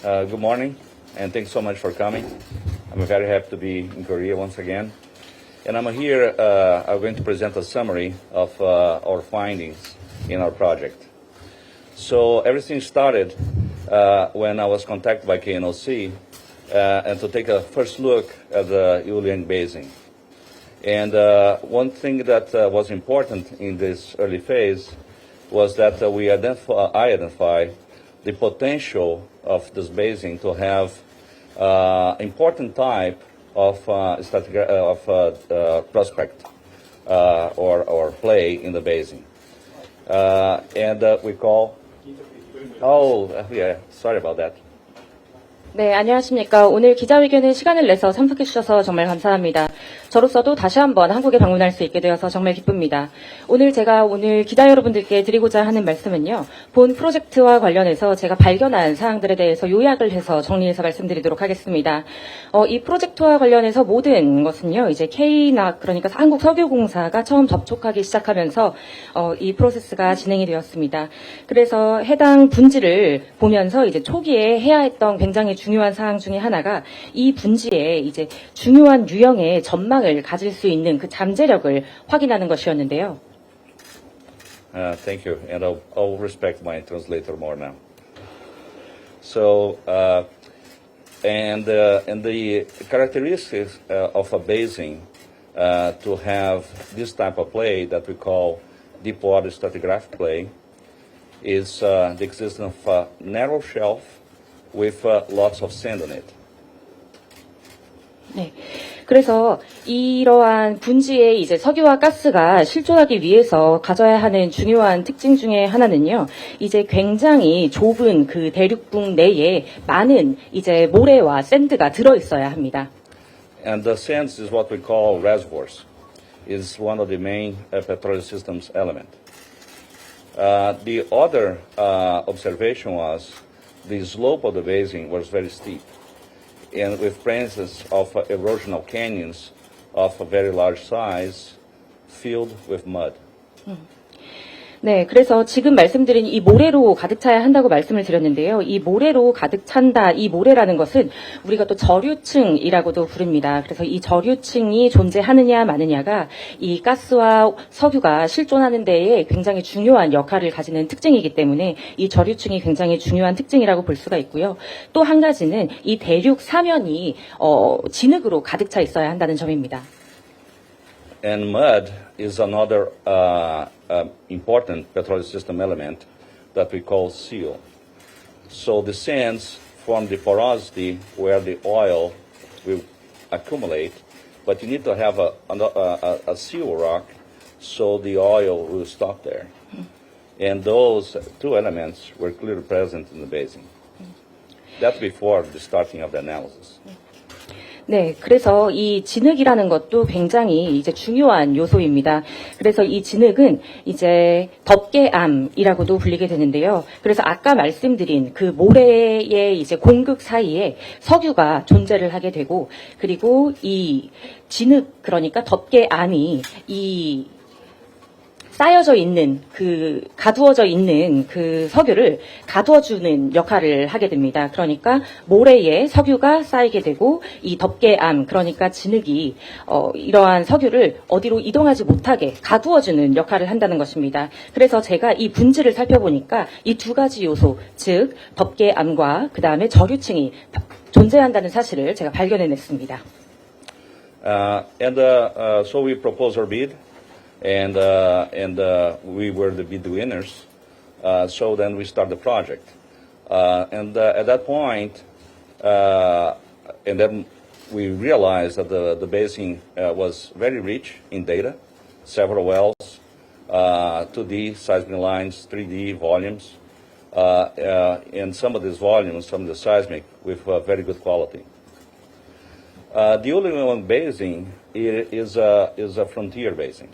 Good morning, and thanks so much for coming. I'm very happy to be in Korea once again. And I'm here, I'm going to present a summary of our findings in our project. So everything started when I was contacted by KNOC and to take a first look at the Yuliang Basin. And one thing that was important in this early phase was that I identified the potential of this basin to have important type of prospect or play in the basin. We call. Oh, yeah. Sorry about that. 네, 안녕하십니까. 오늘 기자회견에 시간을 내서 참석해 주셔서 정말 감사합니다. 저로서도 다시 한번 한국에 방문할 수 있게 되어서 정말 기쁩니다. 제가 기자 여러분들께 드리고자 하는 말씀은요. 본 프로젝트와 관련해서 제가 발견한 사항들에 대해서 요약을 해서 정리해서 말씀드리도록 하겠습니다. 이 프로젝트와 관련해서 모든 것은요. 이제 KNOC, 그러니까 한국석유공사가 처음 접촉하기 시작하면서 이 프로세스가 진행이 되었습니다. 그래서 해당 분지를 보면서 이제 초기에 해야 했던 굉장히 중요한 사항 중에 하나가 이 분지에 이제 중요한 유형의 전망을 가질 수 있는 그 잠재력을 확인하는 것이었는데요. Thank you, and I'll respect my translator more now. So, and the characteristics of a basin to have this type of play that we call deep water stratigraphic play is the existence of a narrow shelf with lots of sand on it. 네. 그래서 이러한 분지에 이제 석유와 가스가 실존하기 위해서 가져야 하는 중요한 특징 중에 하나는요. 이제 굉장히 좁은 그 대륙붕 내에 많은 이제 모래와 샌드가 들어 있어야 합니다. And the sands is what we call reservoirs. Is one of the main petroleum systems element. The other observation was the slope of the basin was very steep, and with presence of erosional canyons of a very large size filled with mud. 네, 그래서 지금 말씀드린 이 모래로 가득 차야 한다고 말씀을 드렸는데요. 이 모래로 가득 찬다, 이 모래라는 것은 우리가 또 저류층이라고도 부릅니다. 그래서 이 저류층이 존재하느냐 마느냐가 이 가스와 석유가 실존하는 데에 굉장히 중요한 역할을 가지는 특징이기 때문에 이 저류층이 굉장히 중요한 특징이라고 볼 수가 있고요. 또 한 가지는 이 대륙 사면이 진흙으로 가득 차 있어야 한다는 점입니다. And mud is another important petroleum system element that we call seal. So the sands form the porosity where the oil will accumulate, but you need to have a seal rock so the oil will stop there. And those two elements were clearly present in the basin. That's before the starting of the analysis. 네, 그래서 이 진흙이라는 것도 굉장히 이제 중요한 요소입니다. 그래서 이 진흙은 이제 덮개암이라고도 불리게 되는데요. 그래서 아까 말씀드린 그 모래의 이제 공극 사이에 석유가 존재를 하게 되고, 그리고 이 진흙, 그러니까 덮개암이 이 쌓여져 있는 가두어져 있는 그 석유를 가두어주는 역할을 하게 됩니다. 그러니까 모래에 석유가 쌓이게 되고 이 덮개암, 그러니까 진흙이 이러한 석유를 어디로 이동하지 못하게 가두어주는 역할을 한다는 것입니다. 그래서 제가 이 분지를 살펴보니까 이 두 가지 요소, 즉 덮개암과 그 다음에 저류층이 존재한다는 사실을 제가 발견해냈습니다. So we propose our bid. And we were the bid winners. So then we start the project. At that point, and then we realized that the basin was very rich in data, several wells, 2D seismic lines, 3D volumes, and some of these volumes, some of the seismic with very good quality. The Yuliang Basin is a frontier basin.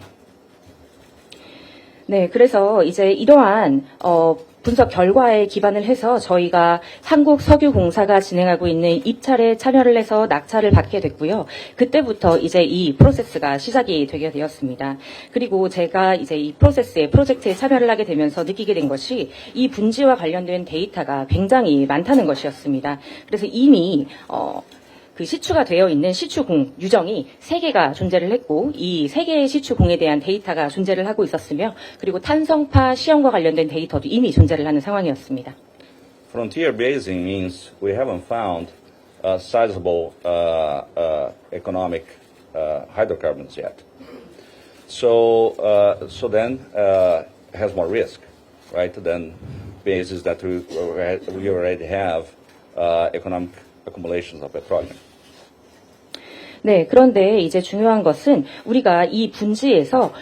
네, 그래서 이제 이러한 분석 결과에 기반을 해서 저희가 한국석유공사가 진행하고 있는 입찰에 참여를 해서 낙찰을 받게 됐고요. 그때부터 이제 이 프로세스가 시작이 되게 되었습니다. 그리고 제가 이제 이 프로젝트에 참여를 하게 되면서 느끼게 된 것이 이 분지와 관련된 데이터가 굉장히 많다는 것이었습니다. 그래서 이미 그 시추가 되어 있는 시추공 유정이 3개가 존재를 했고 이 3개의 시추공에 대한 데이터가 존재를 하고 있었으며 그리고 탄성파 시험과 관련된 데이터도 이미 존재를 하는 상황이었습니다. Frontier basing means we haven't found sizable economic hydrocarbons yet. So then it has more risk, right, than bases that we already have economic accumulations of petroleum. 네, 그런데 이제 중요한 것은 우리가 이 분지에서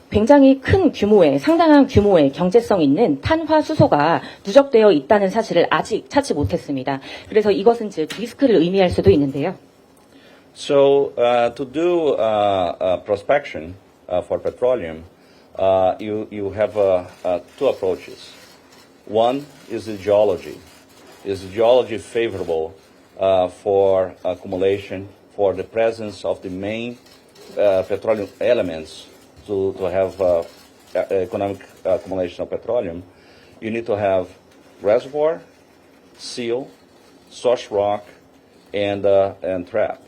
굉장히 큰 규모의, 상당한 규모의 경제성 있는 탄화 수소가 누적되어 있다는 사실을 아직 찾지 못했습니다. 그래서 이것은 즉 리스크를 의미할 수도 있는데요. So to do prospection for petroleum, you have two approaches. One is the geology. Is the geology favorable for accumulation, for the presence of the main petroleum elements to have economic accumulation of petroleum? You need to have reservoir, seal, source rock, and trap.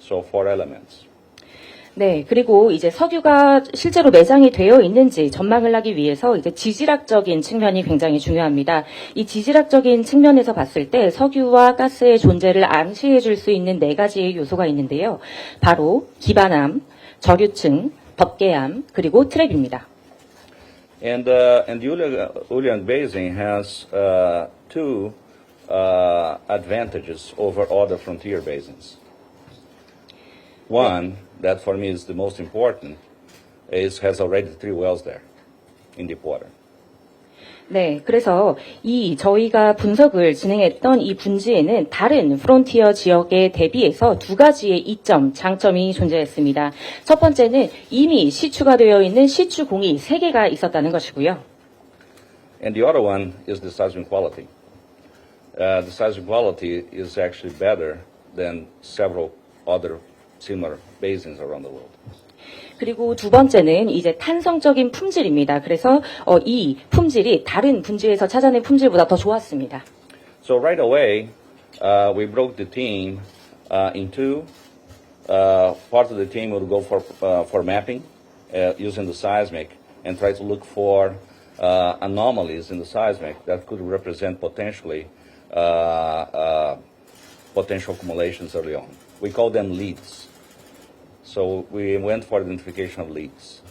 So 4 elements. 네, 그리고 이제 석유가 실제로 매장이 되어 있는지 전망을 하기 위해서 이제 지질학적인 측면이 굉장히 중요합니다. 이 지질학적인 측면에서 봤을 때 석유와 가스의 존재를 암시해 줄 수 있는 4가지의 요소가 있는데요. 바로 기반암, 저류층, 덮개암, 그리고 트랩입니다. And Ulian Basin has two advantages over other frontier basins. One, that for me is the most important, has already 3 wells there in deep water. 네, 그래서 저희가 분석을 진행했던 이 분지에는 다른 프론티어 지역에 대비해서 2가지의 이점, 장점이 존재했습니다. 첫 번째는 이미 시추가 되어 있는 시추공이 3개가 있었다는 것이고요. And the other one is the seismic quality. The seismic quality is actually better than several other similar basins around the world. 그리고 두 번째는 이제 탄성적인 품질입니다. 그래서 이 품질이 다른 분지에서 찾아낸 품질보다 더 좋았습니다. So right away, we broke the team in two. Part of the team would go for mapping using the seismic and try to look for anomalies in the seismic that could represent potentially potential accumulations early on. We call them leads. So we went for identification of leads.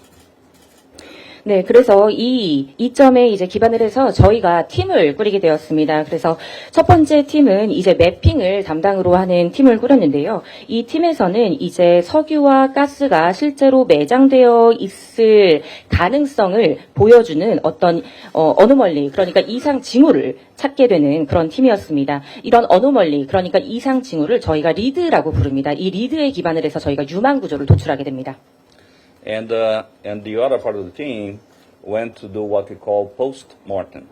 네, 그래서 이 이점에 이제 기반을 해서 저희가 팀을 꾸리게 되었습니다. 그래서 첫 번째 팀은 이제 매핑을 담당으로 하는 팀을 꾸렸는데요. 이 팀에서는 이제 석유와 가스가 실제로 매장되어 있을 가능성을 보여주는 어떤 어노멀리, 그러니까 이상 징후를 찾게 되는 그런 팀이었습니다. 이런 어노멀리, 그러니까 이상 징후를 저희가 리드라고 부릅니다. 이 리드에 기반을 해서 저희가 유망 구조를 도출하게 됩니다. And the other part of the team went to do what we call post-mortem,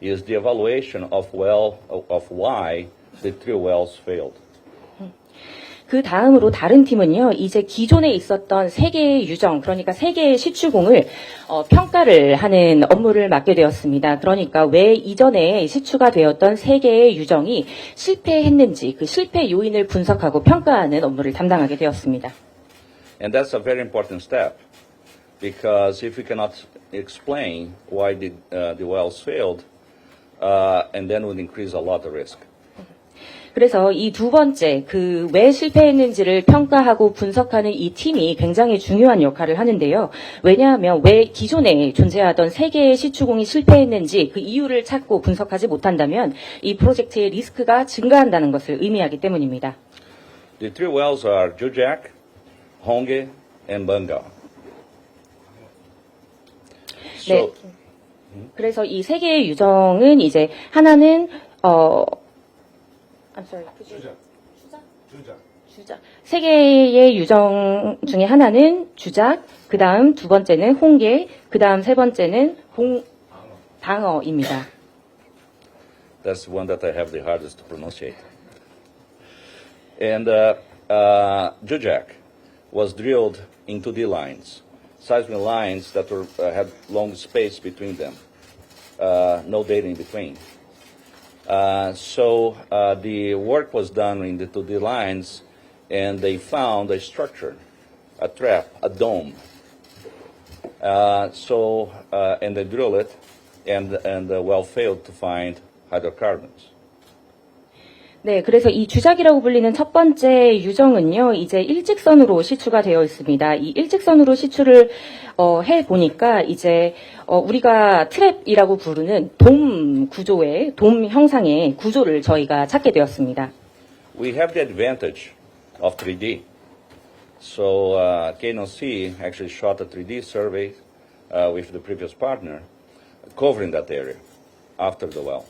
is the evaluation of why the 3 wells failed. 그 다음으로 다른 팀은요, 이제 기존에 있었던 3개의 유정, 그러니까 3개의 시추공을 평가를 하는 업무를 맡게 되었습니다. 그러니까 왜 이전에 시추가 되었던 3개의 유정이 실패했는지 그 실패 요인을 분석하고 평가하는 업무를 담당하게 되었습니다. And that's a very important step, because if we cannot explain why the wells failed, and then would increase a lot the risk. 그래서 이 두 번째, 그 왜 실패했는지를 평가하고 분석하는 이 팀이 굉장히 중요한 역할을 하는데요. 왜냐하면 왜 기존에 존재하던 3개의 시추공이 실패했는지 그 이유를 찾고 분석하지 못한다면 이 프로젝트의 리스크가 증가한다는 것을 의미하기 때문입니다. The 3 wells are Jujak, Honge, and Banga. 네. 그래서 이 3개의 유정은 이제 하나는 I'm sorry. 주작. 3개의 유정 중에 하나는 주작, 그 다음 두 번째는 홍게, 그 다음 세 번째는 방어입니다. That's the one that I have the hardest to pronunciate. And Jujak was drilled in 2D lines, seismic lines that had long space between them, no data in between. So the work was done in the 2D lines, and they found a structure, a trap, a dome. And they drilled it, and the well failed to find hydrocarbons. 네, 그래서 이 주작이라고 불리는 첫 번째 유정은요, 이제 일직선으로 시추가 되어 있습니다. 이 일직선으로 시추를 해 보니까 이제 우리가 트랩이라고 부르는 돔 구조의 돔 형상의 구조를 저희가 찾게 되었습니다. We have the advantage of 3D. So KNOC actually shot a 3D survey with the previous partner covering that area after the well.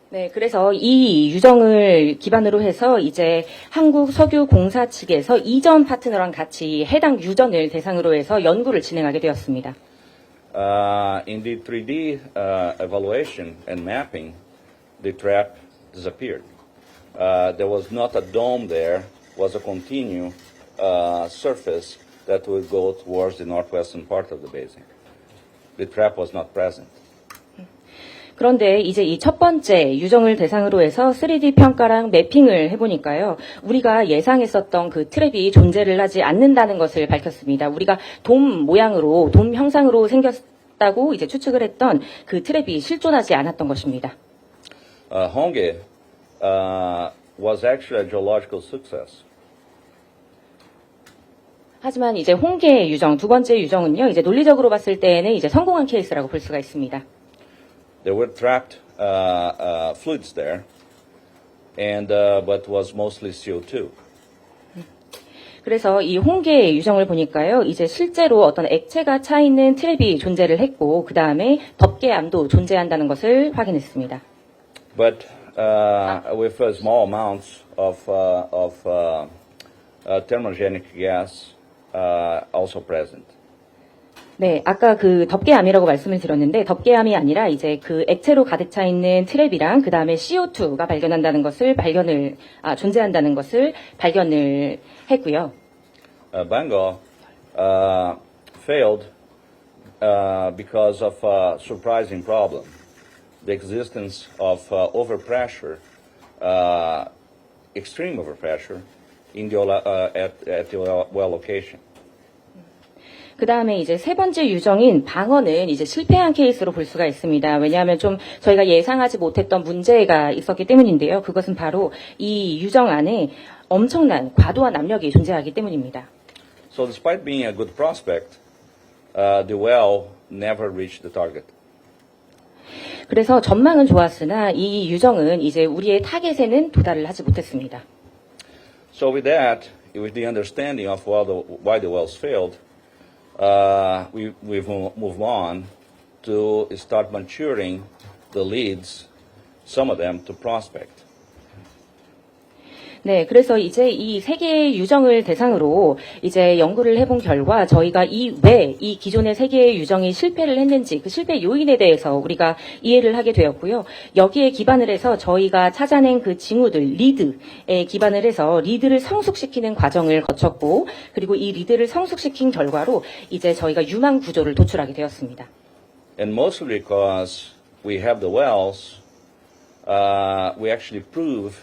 네, 그래서 이 유정을 기반으로 해서 이제 한국석유공사 측에서 이전 파트너랑 같이 해당 유전을 대상으로 해서 연구를 진행하게 되었습니다. In the 3D evaluation and mapping, the trap disappeared. There was not a dome there, was a continuous surface that would go towards the northwestern part of the basin. The trap was not present. 그런데 이제 이 첫 번째 유정을 대상으로 해서 3D 평가랑 매핑을 해보니까요, 우리가 예상했었던 그 트랩이 존재를 하지 않는다는 것을 밝혔습니다. 우리가 돔 모양으로, 돔 형상으로 생겼다고 이제 추측을 했던 그 트랩이 실존하지 않았던 것입니다. Honge was actually a geological success. 하지만 이제 홍계 유정, 두 번째 유정은요, 이제 논리적으로 봤을 때에는 이제 성공한 케이스라고 볼 수가 있습니다. There were trapped fluids there, but was mostly CO2. 그래서 이 홍계 유정을 보니까요, 이제 실제로 어떤 액체가 차 있는 트랩이 존재를 했고, 그 다음에 덮개암도 존재한다는 것을 확인했습니다. But with small amounts of thermogenic gas also present. 네, 아까 그 덮개암이라고 말씀을 드렸는데 덮개암이 아니라 이제 그 액체로 가득 차 있는 트랩이랑 그 다음에 CO2가 존재한다는 것을 발견을 했고요. Bengal failed because of a surprising problem, the existence of overpressure, extreme overpressure in the at the well location. 그 다음에 이제 세 번째 유정인 방어는 이제 실패한 케이스로 볼 수가 있습니다. 왜냐하면 좀 저희가 예상하지 못했던 문제가 있었기 때문인데요. 그것은 바로 이 유정 안에 엄청난 과도한 압력이 존재하기 때문입니다. So despite being a good prospect, the well never reached the target. 그래서 전망은 좋았으나 이 유정은 이제 우리의 타겟에는 도달을 하지 못했습니다. So with that, with the understanding of why the wells failed, we've moved on to start maturing the leads, some of them to prospect. 네, 그래서 이제 이 세 개의 유정을 대상으로 이제 연구를 해본 결과 저희가 왜 이 기존의 세 개의 유정이 실패를 했는지 그 실패 요인에 대해서 우리가 이해를 하게 되었고요. 여기에 기반을 해서 저희가 찾아낸 그 징후들, 리드에 기반을 해서 리드를 성숙시키는 과정을 거쳤고 그리고 이 리드를 성숙시킨 결과로 이제 저희가 유망 구조를 도출하게 되었습니다. And mostly because we have the wells, we actually prove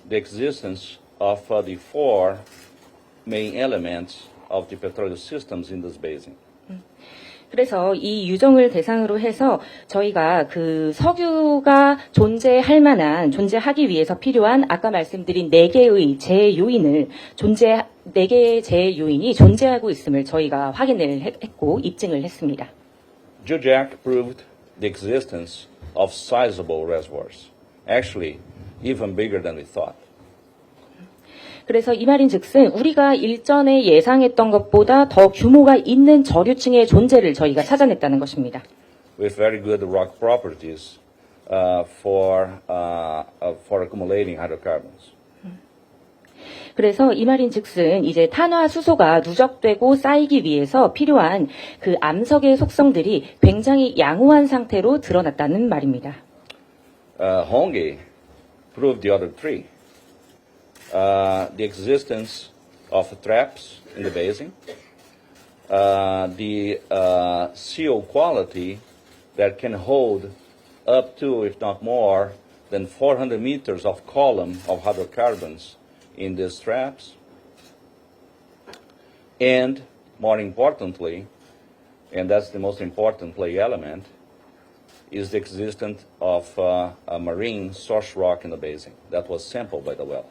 the existence of the four main elements of the petroleum systems in this basin. 그래서 이 유정을 대상으로 해서 저희가 그 석유가 존재하기 위해서 필요한 아까 말씀드린 네 개의 제요인이 존재하고 있음을 저희가 확인을 했고 입증을 했습니다. Jujak proved the existence of sizable reservoirs, actually even bigger than we thought. 그래서 이 말인즉슨 우리가 일전에 예상했던 것보다 더 규모가 있는 저류층의 존재를 저희가 찾아냈다는 것입니다. With very good rock properties for accumulating hydrocarbons. 그래서 이 말인즉슨 이제 탄화수소가 누적되고 쌓이기 위해서 필요한 그 암석의 속성들이 굉장히 양호한 상태로 드러났다는 말입니다. Hongi proved the other three. The existence of traps in the basin, the seal quality that can hold up to, if not more, than 400 meters of column of hydrocarbons in these traps, and more importantly, and that's the most important play element, is the existence of a marine source rock in the basin that was sampled by the well.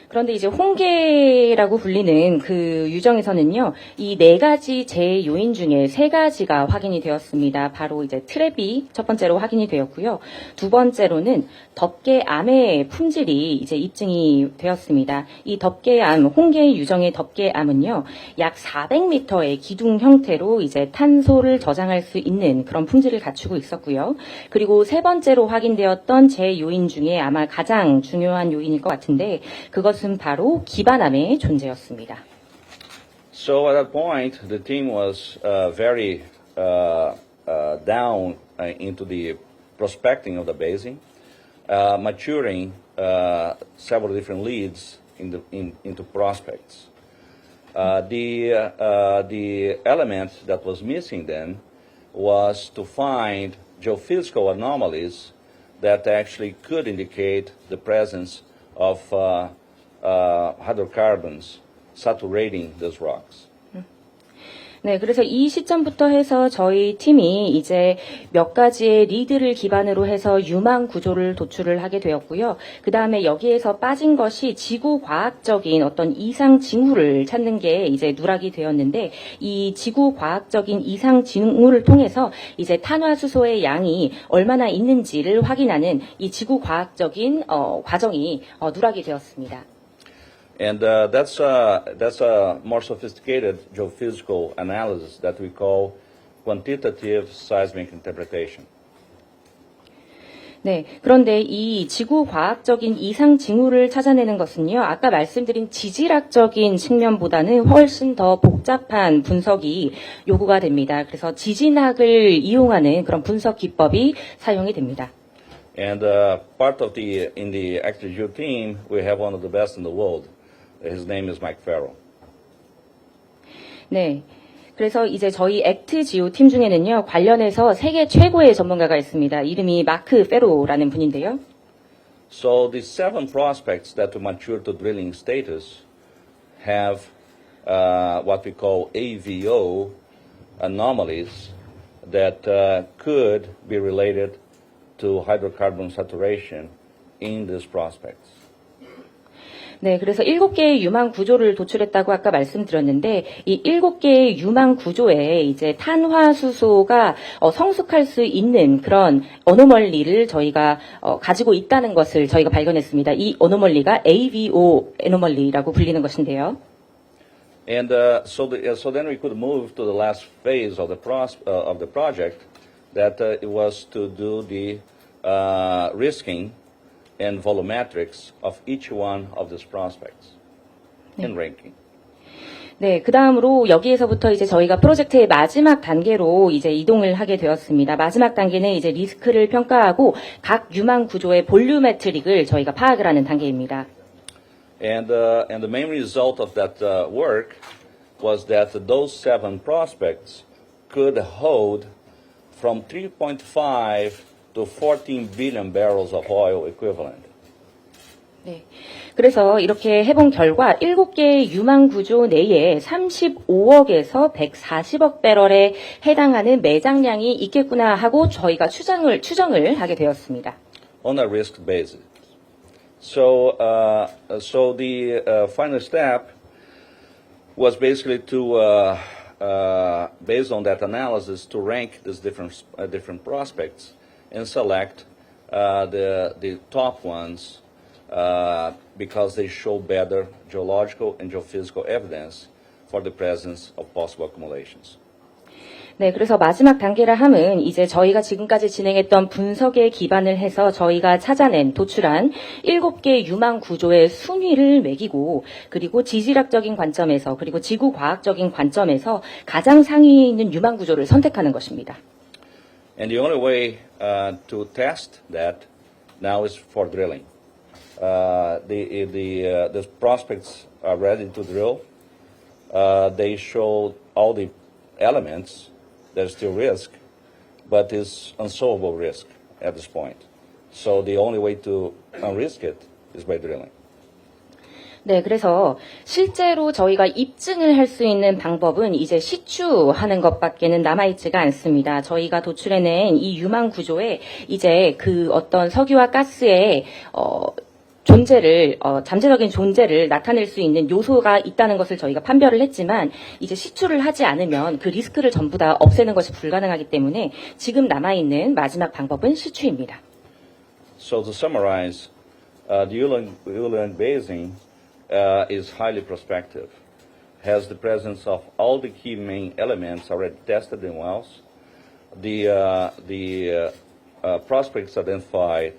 그런데 이제 홍게라고 불리는 그 유정에서는요, 이 네 가지 제요인 중에 세 가지가 확인이 되었습니다. 바로 이제 트랩이 첫 번째로 확인이 되었고요. 두 번째로는 덮개암의 품질이 이제 입증이 되었습니다. 이 덮개암, 홍게 유정의 덮개암은요, 약 400m의 기둥 형태로 이제 탄소를 저장할 수 있는 그런 품질을 갖추고 있었고요. 그리고 세 번째로 확인되었던 제요인 중에 아마 가장 중요한 요인일 것 같은데, 그것은 바로 기반암의 존재였습니다. So at that point, the team was very down into the prospecting of the basin, maturing several different leads into prospects. The element that was missing then was to find geophysical anomalies that actually could indicate the presence of hydrocarbons saturating those rocks. 네, 그래서 이 시점부터 해서 저희 팀이 이제 몇 가지의 리드를 기반으로 해서 유망 구조를 도출을 하게 되었고요. 그 다음에 여기에서 빠진 것이 지구 과학적인 어떤 이상 징후를 찾는 게 이제 누락이 되었는데, 이 지구 과학적인 이상 징후를 통해서 이제 탄화수소의 양이 얼마나 있는지를 확인하는 이 지구 과학적인 과정이 누락이 되었습니다. And that's a more sophisticated geophysical analysis that we call quantitative seismic interpretation. 네, 그런데 이 지구 과학적인 이상 징후를 찾아내는 것은요, 아까 말씀드린 지질학적인 측면보다는 훨씬 더 복잡한 분석이 요구가 됩니다. 그래서 지진학을 이용하는 그런 분석 기법이 사용이 됩니다. And part of in the ActiveGeo team, we have one of the best in the world. His name is Mike Farrell. 네. 그래서 이제 저희 액트지오 팀 중에는요, 관련해서 세계 최고의 전문가가 있습니다. 이름이 마크 페로라는 분인데요. So the 7 prospects that we matured to drilling status have what we call AVO anomalies that could be related to hydrocarbon saturation in these prospects. 네, 그래서 7개의 유망 구조를 도출했다고 아까 말씀드렸는데, 이 7개의 유망 구조에 이제 탄화수소가 성숙할 수 있는 그런 어노멀리를 저희가 가지고 있다는 것을 저희가 발견했습니다. 이 어노멀리가 AVO 어노멀리라고 불리는 것인데요. And so then we could move to the last phase of the project, that it was to do the risking and volumetrics of each one of these prospects in ranking. 네, 그 다음으로 여기에서부터 이제 저희가 프로젝트의 마지막 단계로 이제 이동을 하게 되었습니다. 마지막 단계는 이제 리스크를 평가하고 각 유망 구조의 볼륨메트릭을 저희가 파악을 하는 단계입니다. And the main result of that work was that those 7 prospects could hold from 3.5 to 14 billion barrels of oil equivalent. 네. 그래서 이렇게 해본 결과 7개의 유망 구조 내에 35억에서 140억 배럴에 해당하는 매장량이 있겠구나 하고 저희가 추정을 하게 되었습니다. On a risk basis. So the final step was basically to, based on that analysis, to rank these different prospects and select the top ones because they show better geological and geophysical evidence for the presence of possible accumulations. 네, 그래서 마지막 단계라 함은 이제 저희가 지금까지 진행했던 분석에 기반을 해서 저희가 찾아낸, 도출한 7개 유망 구조의 순위를 매기고 그리고 지질학적인 관점에서 그리고 지구 과학적인 관점에서 가장 상위에 있는 유망 구조를 선택하는 것입니다. And the only way to test that now is for drilling. The prospects are ready to drill. They show all the elements. There's still risk, but it's unsolvable risk at this point. So the only way to unrisk it is by drilling. 네, 그래서 실제로 저희가 입증을 할 수 있는 방법은 이제 시추하는 것밖에는 남아있지가 않습니다. 저희가 도출해낸 이 유망 구조에 이제 그 어떤 석유와 가스의 존재를 잠재적인 존재를 나타낼 수 있는 요소가 있다는 것을 저희가 판별을 했지만 이제 시추를 하지 않으면 그 리스크를 전부 다 없애는 것이 불가능하기 때문에 지금 남아있는 마지막 방법은 시추입니다. So to summarize, the Ulan Basin is highly prospective, has the presence of all the key main elements already tested in wells. The prospects identified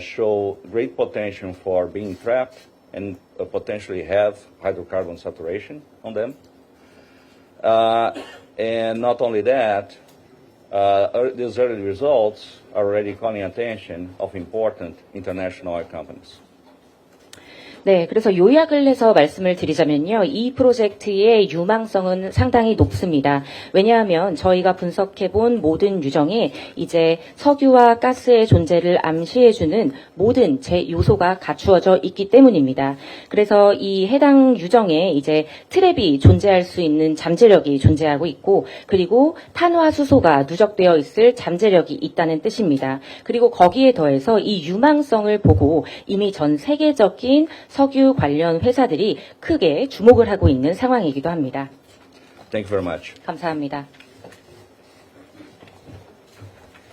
show great potential for being trapped and potentially have hydrocarbon saturation on them. And not only that, these early results are already calling attention of important international oil companies. 네, 그래서 요약을 해서 말씀을 드리자면요. 이 프로젝트의 유망성은 상당히 높습니다. 왜냐하면 저희가 분석해본 모든 유정에 이제 석유와 가스의 존재를 암시해주는 모든 제 요소가 갖추어져 있기 때문입니다. 그래서 이 해당 유정에 이제 트랩이 존재할 수 있는 잠재력이 존재하고 있고, 그리고 탄화수소가 누적되어 있을 잠재력이 있다는 뜻입니다. 그리고 거기에 더해서 이 유망성을 보고 이미 전 세계적인 석유 관련 회사들이 크게 주목을 하고 있는 상황이기도 합니다. Thank you very much. 감사합니다.